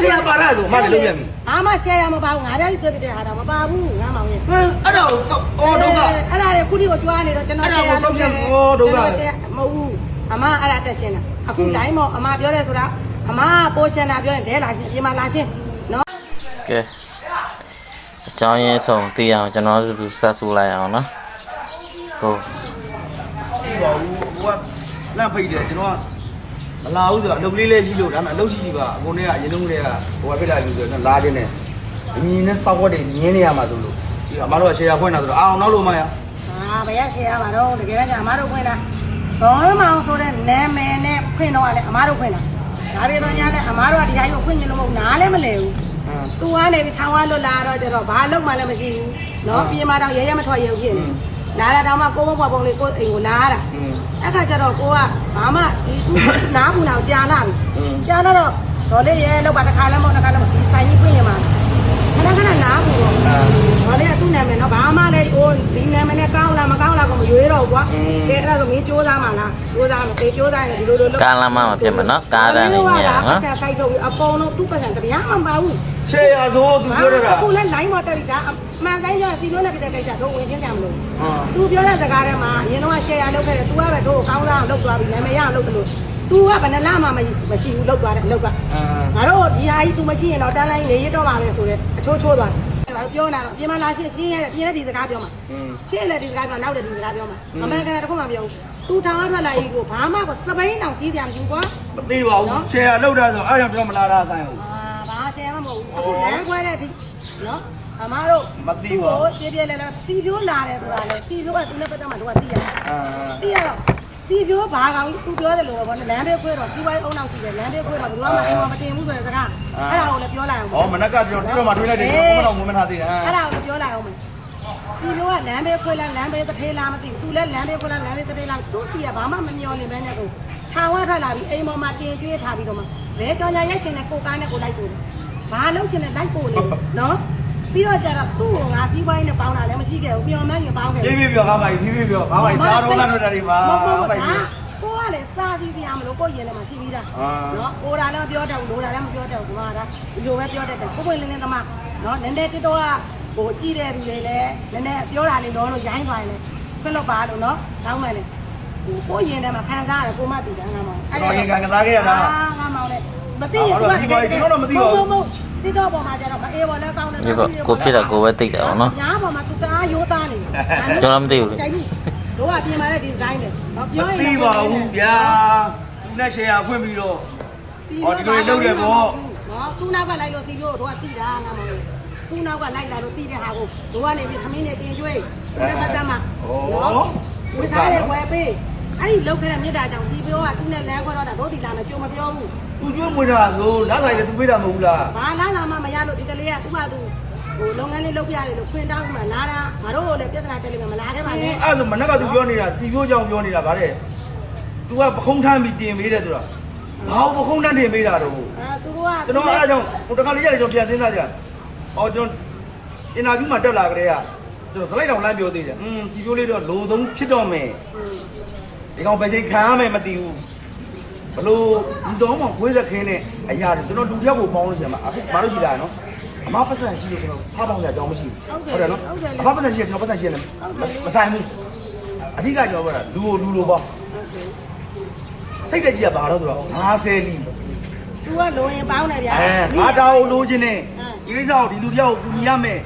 ရှယ်ပါလားဆိုမှလည်းလုပ်ရမည်အားမရှယ်ရမပါဘူးငါလည်းတွေ့ပြတဲ့ဟာတော့မပါဘူးငါမောင်ရဲ့အဲ့ဒါကိုအော်ဒုက္ခအဲ့ဒါလေခုထိကိုကြွားနေတော့ကျွန်တော်ရှယ်ရလုပ်တယ်ဒုက္ခမဟုတ်ဘူးအမအဲ့ဒါတက်ရှင်းတာအခုတိုင်းမောအမပြောတယ်ဆိုတာအမပိုးရှင်းတာပြောရင်လဲလာရှင်းပြင်မလာရှင်းနော်ကဲအကြောင်းရင်းဆုံးသိအောင်ကျွန်တော်တို့ဆက်ဆူလိုက်အောင်နော်ဟုတ်ပြီပါဘူးဟိုကလန့်ဖိတ်တယ်ကျွန်တော်ကမလာဘူးဆိုတော့အလုပ်လေးလေးရှိလို့ဒါမှအလုပ်ရှိပါအကုန်နဲ့ကအရင်လုံးတွေကဟိုကဖြစ်လာလို့ဆိုတော့လာခြင်းနဲ့အမြင်နဲ့စောက်ဝက်တွေမြင်းနေရမှာဆိုလို့ဒီအမတို့ကရှယ်ယာဖွင့်တာဆိုတော့အောင်နောက်လို့မရဘယ်ရရှယ်ရမှာတော့တကယ်တော့အမတို့ဖွင့်တာဇော်မောင်ဆိုတဲ့နာမည်နဲ့ဖွင့်တော့လည်းအမတို့ဖွင့်တာဒါပေမဲ့ညာလည်းအမတို့ကဒီဟာကြီးကိုဖွင့်ရင်လို့မဟုတ်နားလည်းမလဲဘူးသူကနေပြီးထောင်ဝါလွတ်လာတော့ကျတော့ဘာလုံးမှလည်းမရှိဘူးနော်ပြင်မာတော့ရဲရဲမထွက်ရဘူးဖြစ်နေလာတာတော့မှကိုဘုံဘုံလေးကိုအိမ်ကိုလာတာအဲ့ခါကျတော့ကိုကဘာမှဒီသူနားဘူးနာကြာလာပြီကြာတော့ဒေါ်လေးရဲလောက်ပါတစ်ခါလည်းမဟုတ်တစ်ခါလည်းမဟုတ်ဒီဆိုင်ကြီးဖွင့်ရမှာခဏခဏနားဘူးတော့ဒေါ်လေးကသူ့နာမည်နော်ဘာမှလည်းဟိုဒီနာမည်နဲ့ကောင်းလားမကောင်းလားကိုမရွေးတော့ဘူးကွာကဲအဲ့ဒါဆိုမင်းစူးစမ်းပါလားစူးစမ်းမပေးစူးစမ်းရင်ဒီလိုလိုကားလာမှမဖြစ်မှာနော်ကားတန်းနေညာနော်ဆက်ဆိုင်ထုတ်ပြီးအကုန်လုံးသူ့ပတ်စံတရားမှမပါဘူးရှယ်ယာဆိုသူပြောတာအခုလည်း line ပေါ်တက်ပြီးဒါမှန်တိုင်းကစီလို့လည်းပြတဲ့ကိစ္စတို့ဝင်ရှင်းကြမလို့သူပြောတဲ့စကားထဲမှာအရင်တော့ share လုပ်ခဲ့တယ် तू ကပဲတို့ကောင်းစားအောင်လုပ်သွားပြီနာမည်ရအောင်လုပ်တယ်လို့ तू ကဘယ်နှလားမှမရှိဘူးလုပ်သွားတယ်အလုပ်ကငါတို့ဒီဟာကြီး तू မရှိရင်တော့တန်းလိုင်းနေရတော့ပါပဲဆိုတဲ့အချိုးချိုးသွားတယ်ပြောနေတာတော့ပြင်မလာရှင်းရပြင်းတဲ့ဒီစကားပြောမှာရှင်းလေဒီစကားပြောနောက်တဲ့ဒီစကားပြောမှာအမေကတခုမှပြောဘူး तू ထောင်ထွက်လာကြီးကိုဘာမှစပိန်တောင်စီးကြမဘူးကွာမသိပါဘူး share လုပ်တာဆိုအဲ့ကြောင့်ပြောမလာတာဆိုင်ဘူးဘာရှယ်မမဟုတ်ဘူးအခုလမ်းခွဲတဲ့အထိနော်အမားတို့မသိပါဘူးပြပြလဲလဲစီပြိုးလာတယ်ဆိုတာလဲစီပြိုးကသူနဲ့ပတ်သက်မှတို့ကသိရတယ်သိရတော့စီပြိုးဘာကောင်သူပြောတယ်လို့ပေါ့လမ်းဘေးခွဲတော့စီးပွားရေးအုံနောက်ရှိတယ်လမ်းဘေးခွဲတော့ဘယ်တော့မှအိမ်မှာမတင်ဘူးဆိုတဲ့စကားအဲ့ဒါကိုလည်းပြောလိုက်အောင်ဩမနက်ကပြောတော့မှတွေးလိုက်တယ်ဘုမတော်မမထားသေးတယ်အဲ့ဒါကိုလည်းပြောလိုက်အောင်မယ်စီပြိုးကလမ်းဘေးခွဲလားလမ်းဘေးတစ်ထေးလားမသိဘူးသူလည်းလမ်းဘေးခွဲလားလမ်းဘေးတစ်ထေးလားသူစီကဘာမှမမျောနေပဲနဲ့ကိုထောင်ဝထွက်လာပြီးအိမ်ပေါ်မှာတင်ကျွေးထားပြီးတော့မှဘဲကြောင်ညာရိုက်ချင်တဲ့ကိုကားနဲ့ကိုလိုက်ပို့တယ်ဘာလုံးချင်တဲ့လိုက်ပို့နေနော်ပြီးတော့ကျတော့သူ့ကိုငါစီးပွားရေးနဲ့ပေါင်းတာလည်းမရှိခဲ့ဘူးပြောမှန်းရင်ပေါင်းခဲ့ပြီပြောကားပါပြီပြောကားပါဒါတော့လာတွေ့တာတွေပါကိုကလည်းစတားစီးစီးရမလို့ကိုရင်လည်းမရှိသေးတာနော်ကိုတာလည်းမပြောတတ်ဘူးလိုတာလည်းမပြောတတ်ဘူးဒီမှာဒါဒီလိုပဲပြောတတ်တယ်ကိုပွင့်လင်းလင်းသမားနော်နည်းနည်းတစ်တော့ကဟိုကြည့်တဲ့လူတွေလည်းနည်းနည်းပြောတာလေးတော့လို့ရိုင်းသွားရင်လည်းခွင့်လို့ပါလို့နော်တောင်းမှန်တယ်ကိုရင်ထဲမှာခံစားရတယ်ကိုမတူတယ်ငါမောင်အဲ့ဒါရင်ခံစားခဲ့ရတာငါမောင်လည်းမသိရင်သူကတကယ်ကျွန်တော်မသိပါဘူးတိတော့ပေါ်မှာကျတော့မအေးပေါ်လည်းကောင်းတယ်ကိုဖြစ်တာကိုပဲသိတယ်အောင်နော်ညားပေါ်မှာသူတအားရိုးသားနေကျွန်တော်မသိဘူးလေတို့ကပြင်မာတဲ့ဒီဇိုင်းတယ်ပြောရင်သိပါဘူးဗျာသူနဲ့ share ဖွင့်ပြီးတော့ဟောဒီလိုလုပ်ရပေါ့နော်သူနောက်ကလိုက်လို့စီလို့တို့ကသိတာငါမောင်သူနောက်ကလိုက်လာလို့သိတဲ့ဟာကိုတို့ကနေပြီးသမင်းနဲ့တင်ကျွေးသူနဲ့ပတ်သက်မှာနော်ဝိစားလေးဝယ်ပေးအဲ့ဒီလောက်ခဲ့တဲ့မြစ်တာကြောင့်စီပြောကသူနဲ့လမ်းခွဲတော့တာတို့ဒီလာမယ်ကြုံမပြောဘူးသူကျွေးမွေးတာဆိုလက်ဆိုင်လည်းသူပေးတာမဟုတ်ဘူးလားဘာလာလာမှမရလို့ဒီကလေးကသူ့ဟာသူဟိုလုပ်ငန်းလေးလုပ်ပြရတယ်လို့ခွင့်တောင်းမှလာတာငါတို့လည်းပြဿနာတက်လိမ့်မယ်မလာခဲ့ပါနဲ့အဲ့ဆိုမနက်ကသူပြောနေတာစီပြောကြောင်ပြောနေတာဗါတဲ့ तू ကပခုံးထမ်းပြီးတင်ပေးတယ်ဆိုတာဘာပခုံးထမ်းတင်ပေးတာတော့သူတို့ကကျွန်တော်အဲ့ဒါကြောင့်ဟိုတခါလေးရတယ်ကျွန်တော်ပြန်စဉ်းစားကြအော်ကျွန်တော်အင်တာဗျူးမှာတက်လာကြတဲ့ကကျွန်တော်စလိုက်တောင်လမ်းပြောသေးတယ်စီပြောလေးတော့လိုသုံးဖြစ်တော့မယ်ဒီကောင်ပဲချိန်ခံရမယ်မသိဘူးဘလို့ဒီစောင်းမှာခွေးသက်ခင်းနဲ့အရာတွေကျွန်တော်လူတစ်ယောက်ကိုပေါင်းလို့ရှိရင်အခုမလို့ရှိလာနော်အမပတ်စံရှိလို့ကျွန်တော်ဖားပေါင်းရအကြောင်းမရှိဘူးဟုတ်တယ်နော်အမပတ်စံရှိရင်ကျွန်တော်ပတ်စံရှိရင်မဆိုင်ဘူးအဓိကကျွန်တော်ပြောတာလူကိုလူလိုပေါ့စိတ်တကြီးကဘာတော့ဆိုတော့50လီသူကလိုရင်ပေါင်းတယ်ဗျာငါတောင်းလိုချင်တယ်ဒီကိစ္စကိုဒီလူတစ်ယောက်ကိုကူညီရမယ်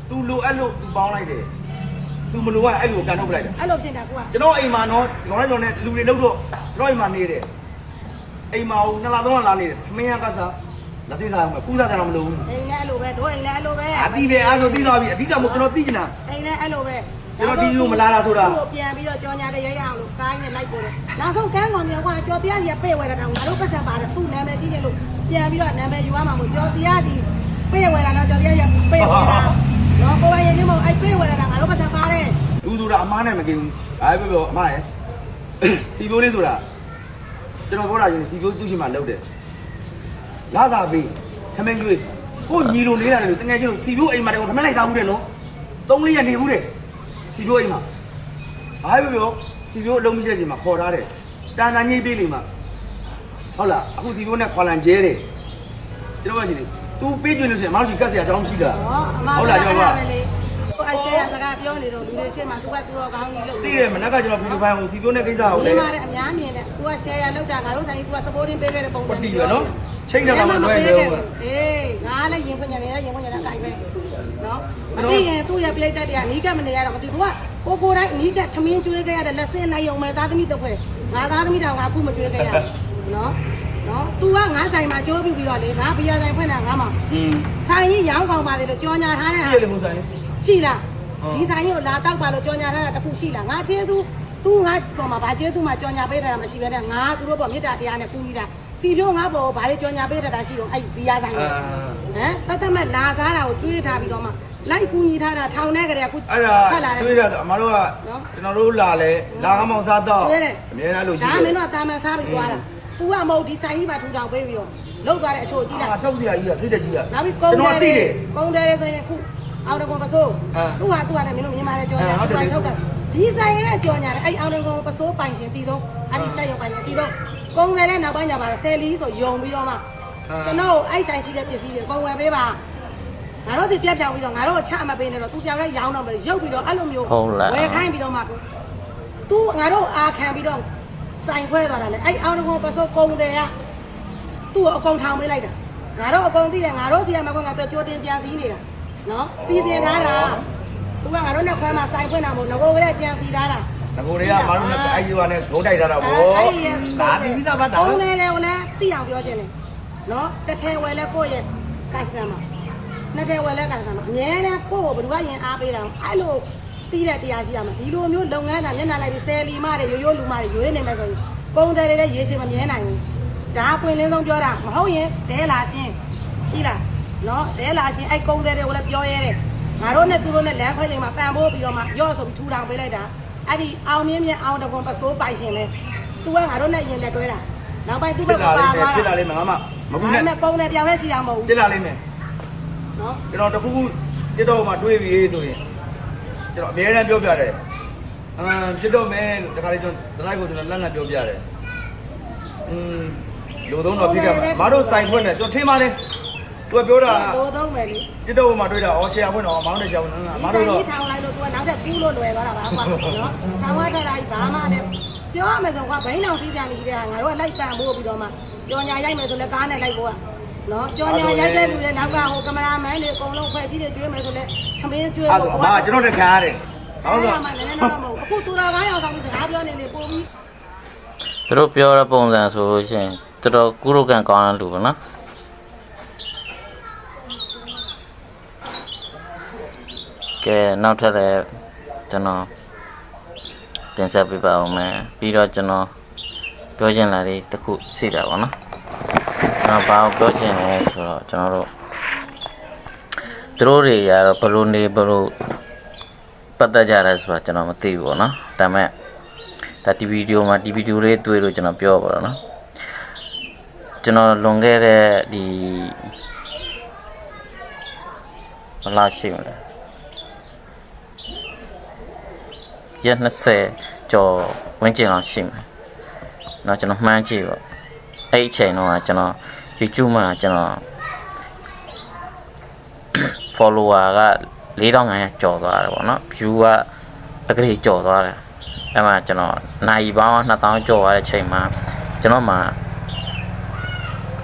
သူလိုအဲ့လိုသူပေါင်းလိုက်တယ်သူမလိုကအဲ့လိုကန်ထုတ်ပလိုက်တယ်အဲ့လိုဖြစ်တာကွာကျွန်တော်အိမ်မှာနော်ဒီကောင်လေးကျွန်တော်နဲ့လူတွေလောက်တော့ကျွန်တော်အိမ်မှာနေတယ်အိမ်မှာ2လ3လလာနေတယ်မင်းရကစားလက်သေးစားအောင်ပူစားကြတော့မလို့ဘူးအိမ်လည်းအဲ့လိုပဲတို့အိမ်လည်းအဲ့လိုပဲအတိပဲအဲ့လိုသိသွားပြီအဓိကမို့ကျွန်တော်သိချင်တာအိမ်လည်းအဲ့လိုပဲကျွန်တော်ဒီလိုမလာတာဆိုတာကိုပြန်ပြီးတော့ကြော်ညာတဲ့ရရအောင်လို့ကိုင်းနဲ့လိုက်ပို့တယ်နောက်ဆုံးကန်းကောင်မြောက်ကကြော်တရားကြီးပြေ့ဝဲတာတော့ငါတို့ပတ်စံပါတယ်သူ့နာမည်ကြီးချင်လို့ပြန်ပြီးတော့နာမည်ယူရမှာမို့ကြော်တရားကြီးပြေ့ဝဲတာတော့ကြော်တရားကြီးပြေ့ဝဲတာနော်ကိုယ်ရင်ချင်းမို့အဲ့ပြေ့ဝဲတာငါတို့ပတ်စံပါတယ်လူဆိုတာအမားနဲ့မกินဘူးအဲ့ပြောအမားရယ်စီပြိုးလေးဆိုတာကျွန်တော်ပြောတာရင်စီပြိုးသူ့ရှိမှလုပ်တယ်လာသာပေးခမင်းကျွေးကိုညီလိုနေတာလေတကယ်ချင်းစီပြိုးအိမ်မှာတကောင်ခမင်းလိုက်စားဘူးတဲ့နော်3-4ရက်နေဘူးတဲ့စီပြိုးအိမ်မှာဘာပြောစီပြိုးအလုံးကြီးတဲ့ချိန်မှာခေါ်ထားတယ်တန်တန်ကြီးပေးလိမ့်မှာဟုတ်လားအခုစီပြိုးနဲ့ခွာလန်ကျဲတယ် ကျွန်တော်ကကြီး तू ပေးကြည့်လို့ရှိရင်အမတို့ကတ်စရာအကြောင်းရှိတာ ဟုတ်လားကျောင်းကလေအဲ့ဆဲကစကားပြောနေတော့လူတွေရှေ့မှာသူကသူတော်ကောင်းကြီးလို့ သိတယ်မနက်ကကျွန်တော်ဗီဒီယိုဖိုင်ကိုစီပြိုးတဲ့ကိစ္စကိုလေ ဒီမှာလည်းအများမြင်တယ်သူကဆဲရလောက်တာငါတို့ဆိုင်သူက supporting ပေးခဲ့တဲ့ပုံစံ ပြီပဲနော်ချိန်တယ်မှာလွယ်တယ်ဟုတ် အေးငါလည်းရင်ခွညာနေရင်ခွညာနဲ့တိုင်းပဲနော်မသိရင်သူ့ရဲ့ပြိတ္တတွေကနီးကပ်မနေရတော့မသိဘူးကကိုတိုင်းနီးကပ်ထမင်းကျွေးခဲ့ရတဲ့လက်စင်းနိုင်ုံမဲ့သားသမီးတစ်ခွဲငါသားသမီးတောင်ငါခုမကျွေးခဲ့ရနော်နော် तू ကငါဆိုင်မှာကြိုးပြီးတော့လေငါဘီယာဆိုင်ဖွင့်တာငါမှဆိုင်ကြီးရောင်းကောင်းပါလေလို့ကြော်ညာထားတဲ့ဟာ ရှိတယ်မို့ဆိုင် ရှိလားဒီဆိုင်ကိုလာတောက်ပါလို့ကြော်ညာထားတာတခုရှိလားငါကျေးဇူး तू ငါပေါ်မှာဗာကျေးဇူးမှကြော်ညာပေးတာမရှိပဲနဲ့ငါသူတို့ပေါ်မေတ္တာတရားနဲ့ကူညီတာစီပြောငါပေါ်ဗာလေကြော်ညာပေးတာရှိတော့အဲ့ဘီယာဆိုင်ကိုဟမ်တတ်မဲ့လာစားတာကိုကျွေးထားပြီးတော့မှလိုက်ကူညီထားတာထောင်ထဲကလေးအခု အဲ့ဒါတွေးတာဆိုအမတို့ကကျွန်တော်တို့လာလဲလာကမောင်စားတော့အများအားလို့ရှိတယ်ဒါမင်းတို့တာမန်စားပြီးသွားတာ तू ကမဟုတ်ဒီဆိုင်ကြီးမှာထူထောင်ပေးပြီးတော့လောက်သွားတဲ့အချို့ကြီးလား ထုတ်စရာကြီးကစိတ်တကြီးက နောက်ပြီးကုန်းတယ်ဆိုရင်ခုအောင်တကွန်ပစိုးသူ့ဟာလည်းမင်းတို့မြန်မာလည်းကြော်ညာသူကထုတ်တာဒီဆိုင်ကလည်းကြော်ညာတယ်အဲ့အောင်တကွန်ပစိုးပိုင်ရှင်တည်တော့အဲ့ဒီဆိုင်ရောက်ပိုင်ရှင်တည်တော့ကုန်းတယ်လည်းနောက်ပိုင်းကျပါဆယ်လီဆိုယုံပြီးတော့မှကျွန်တော်အဲ့ဆိုင်ရှိတဲ့ပစ္စည်းတွေပုံဝယ်ပေးပါငါတို့ဒီပြတ်ပြောင်းပြီးတော့ငါတို့အချမပေးနေတော့သူပြောင်းလိုက်ရောင်းတော့မယ်ရုပ်ပြီးတော့အဲ့လိုမျိုးဝယ်ခိုင်းပြီးတော့မှသူငါတို့အာခံပြီးတော့ဆိုင်ခွဲသွားတာလေအဲ့အောင်တကွန်ပစိုးကုန်းတယ်ကသူ့ကိုအကုန်ထောင်ပေးလိုက်တာငါတို့အကုန်သိတယ်ငါတို့စီရမှာကငါတို့ကြိုတင်ပြန်စီးနေတာနော်စီစဉ်ထားတာသူကငါတို့နဲ့ခွဲမှာဆိုင်ဖွင့်တာမဟုတ်ငကိုကလည်းကြံစီထားတာငကိုတွေကမတို့နဲ့အဲ့ဒီကနဲ့ဂုံးတိုက်ထားတာဗောဒါဒီပြီးသားပါတာ ဘုံလေးလည်းကိုလည်းသိအောင်ပြောချင်တယ်နော်တစ်ထဲဝယ်လဲကိုယ့်ရဲ့ customer နှစ်ထဲဝယ်လဲ customer အများနဲ့ကိုယ့်ကိုဘယ်သူကရင်အားပေးတာအဲ့လိုသိတဲ့တရားရှိရမှာဒီလိုမျိုးလုပ်ငန်းတာမျက်နှာလိုက်ပြီးဆယ်လီမတွေရိုးရိုးလူမတွေရွေးနေမယ်ဆိုရင်ပုံတယ်တွေလည်းရေးချင်မမြဲနိုင်ဘူးဒါပွင့်လင်းဆုံးပြောတာမဟုတ်ရင်ဒဲလာရှင်းကြည့်လားနော်ဒဲလာရှင်းအဲ့ကုန်းတယ်တွေကိုလည်းပြောရဲတယ်ငါတို့နဲ့သူတို့နဲ့လမ်းခွဲချိန်မှာပံပိုးပြီးတော့မှရော့ဆိုပြီးထူထောင်ပေးလိုက်တာအဲ့ဒီအောင်မြင့်မြင့်အောင်တကွန်ပစိုးပိုင်ရှင်လဲသူကငါတို့နဲ့ရင်လက်တွဲတာနောက်ပိုင်းသူ့ဘက်ကပါသွားတာဖြစ်လာလိမ့်မယ်ငါမှမကူနဲ့ ကုန်းတယ်တရားပဲရှိတာမဟုတ်ဘူးဖြစ်လာလိမ့်မယ်နော်ကျွန်တော်တခုခုတစ်တော့မှတွေးပြီးဆိုရင်ကျွန်တော်အများနဲ့ပြောပြတယ်ဖြစ်တော့မယ်တခါလေးကျွန်တော်ဒလိုက်ကိုကျွန်တော်လန့်လန့်ပြောပြတယ်လူသုံးတော့ဖြစ်ကြပါမတို့ဆိုင်ဖွင့်တယ်ကျွန်တော်ထင်ပါတယ်သူကပြောတာလူသုံးမယ်လေတစ်တော့မှတွေးတာအော်ဆရာဖွင့်တော့မောင်းနေကြဘူးနော်မတို့တော့ထောင်လိုက်လို့သူကနောက်ထပ်ကူးလို့လွယ်သွားတာပါကွာနော်ထောင်ရတာကြီးဘာမှလည်းပြောရမယ်ဆိုကွာဘိန်းအောင်စီးကြမရှိတဲ့ဟာငါတို့ကလိုက်ပံဖို့ပြီးတော့မှကြော်ညာရိုက်မယ်ဆိုလဲကားနဲ့လိုက်ဖို့ကနော်ကြော်ညာရိုက်တဲ့လူတွေနောက်ကဟိုကင်မရာမန်တွေအကုန်လုံးဖွဲ့စည်းတွေကျွေးမယ်ဆိုလဲထမင်းကျွေးဖို့အမကျွန်တော်တက်ခါရတယ်ဟုတ်ကဲ့မှလည်းတော့မဟုတ်အခုသူတော်900ဆောင်ပြီးစကားပြောနေလေပို့ပြီးသူတို့ပြောတဲ့ပုံစံဆိုလို့ရှိရင်တော်တော်ကုရုကန်ကောင်းတဲ့လူပဲနော်ကဲနောက်ထပ်လည်းကျွန်တော်တင်ဆက်ပေးပါဦးမယ်ပြီးတော့ကျွန်တော်ပြောချင်တာလေးတစ်ခုရှိတာပေါ့နော်ကျွန်တော်ဘာကိုပြောချင်လဲဆိုတော့ကျွန်တော်တို့သူတို့တွေရတော့ဘလို့နေဘလို့ပတ်သက်ကြတယ်ဆိုတာကျွန်တော်မသိဘူးပေါ့နော်ဒါပေမဲ့ဒါဒီဗီဒီယိုမှာဒီဗီဒီယိုလေးတွေ့လို့ကျွန်တော်ပြောပါတော့နော်ကျွန်တော်လွန်ခဲ့တဲ့ဒီဘယ်လောက်ရှိမလဲရက်20ကျော်ဝန်းကျင်လောက်ရှိမယ်เนาะကျွန်တော်မှန်းကြည့်ပေါ့အဲ့အချိန်တော့ကျွန်တော် YouTube မှာကျွန်တော် follower က4500ကျော်သွားတယ်ပေါ့နော် view ကတကယ်ကျော်သွားတယ်အဲ့မှာကျွန်တော်နိုင်ပေါင်း2000ကျော်သွားတဲ့ချိန်မှာကျွန်တော်မှာ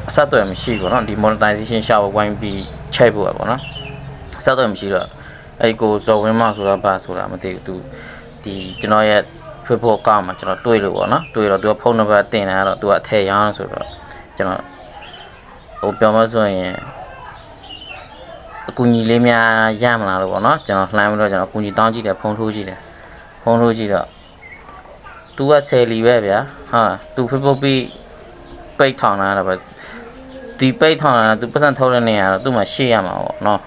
အဆက်အသွယ်မရှိဘူးเนาะဒီ monetization ရှာဖို့ဝိုင်းပြီးချိတ်ဖို့ပေါ့နော်အဆက်အသွယ်မရှိတော့အဲ့ကိုဇော်ဝင်းမဆိုတော့ဘာဆိုတာမသိဘူးသူဒီကျွန်တော်ရဲ့ Facebook account မှာကျွန်တော်တွေ့လို့ပေါ့နော်တွေ့တော့သူကဖုန်းနံပါတ်တင်လာတော့သူကအထည့်ရောင်းဆိုတော့ကျွန်တော်ဟိုပြောမဆိုရင်အကူကြီးလေးများရမလားလို့ပေါ့နော်ကျွန်တော်လှမ်းပြီးတော့ကျွန်တော်အကူကြီးတောင်းကြည့်တယ်ဖုန်းထိုးကြည့်တယ်ဖုန်းထိုးကြည့်တော့သူက10လီပဲဗျာဟုတ်လားသူ Facebook ပြီးပိတ်ထောင်လာတာပဲဒီပိတ်ထောင်လာတာသူပတ်စံထုတ်တဲ့နေရာတော့သူ့မှာရှေ့ရမှာပေါ့နော်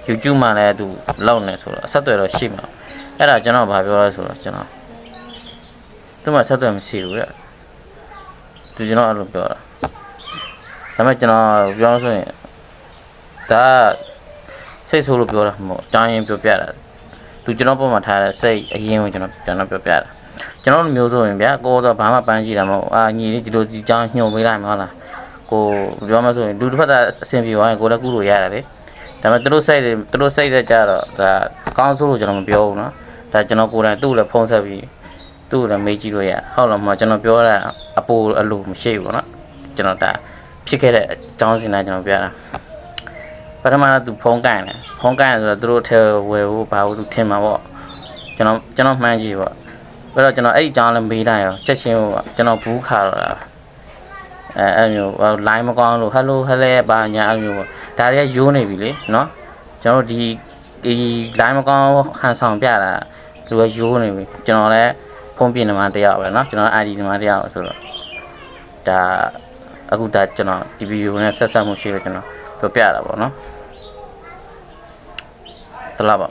YouTube မှာလည်းသူလောက်နေဆိုတော့အဆက်တွေတော့ရှိမှာအဲ့ဒါကျွန်တော်ဘာပြောလဲဆိုတော့ကျွန်တော်သူ့မှာဆက်သွယ်မရှိဘူးတဲ့သူကျွန်တော်အဲ့လိုပြောတာဒါပေမဲ့ကျွန်တော်ပြောလို့ဆိုရင်ဒါစိတ်ဆိုးလို့ပြောတာမဟုတ်အကြောင်းရင်းပြောပြတာသူကျွန်တော်ပုံမှာထားတဲ့စိတ်အရင်ကိုကျွန်တော်ပြောပြတာကျွန်တော်မျိုးဆိုရင်ဗျာကိုတော့ဘာမှပန်းကြည့်တာမဟုတ်အာညီလေးဒီလိုဒီကြောင်းညှို့ပေးလိုက်မဟုတ်လား ကိုပြောမှဆိုရင်လူတစ်ဖက်သားအဆင်ပြေသွားရင်ကိုလည်းကုလို့ရတယ်လေဒါပေမဲ့သူတို့စိတ်တဲ့ကြတော့ဒါအကောင်းဆုံးလို့ကျွန်တော်မပြောဘူးเนาะဒါကျွန်တော်ကိုယ်တိုင်သူ့ကိုလည်းဖုံးဆက်ပြီးသူ့ကိုလည်းမေးကြည့်လို့ရဟုတ်လားမကျွန်တော်ပြောတာအပိုအလိုမရှိဘူးเนาะကျွန်တော်ဒါဖြစ်ခဲ့တဲ့အကြောင်းစင်တိုင်းကျွန်တော်ပြတာပထမတော့သူဖုံးကန်တယ်ဖုံးကန်ဆိုတော့သူတို့ထဲဝယ်ဖို့ဘာလို့သူထင်မှာပေါ့ကျွန်တော်မှန်းကြည့်ပေါ့ပြီးတော့ကျွန်တော်အဲ့ဒီအကြောင်းလည်းမေးလိုက်ရောချက်ချင်းပေါ့ကျွန်တော်ဘူးခါတော့တာအဲ့မျိုး line မကောင်းလို့ hello ပါညာအဲ့မျိုးပေါ့ဒါတွေကယိုးနေပြီလေเนาะကျွန်တော်ဒီ line မကောင်းဟန်ဆောင်ပြတာလူကယိုးနေပြီကျွန်တော်လည်းဖုံးပြနေမှာတယောက်ပဲเนาะကျွန်တော် ID နေမှာတယောက်ဆိုတော့ဒါအခုဒါကျွန်တော်ဒီဗီဒီယိုနဲ့ဆက်ဆက်မှုရှိလို့ကျွန်တော်ပြောပြတာပေါ့เนาะတလားပါ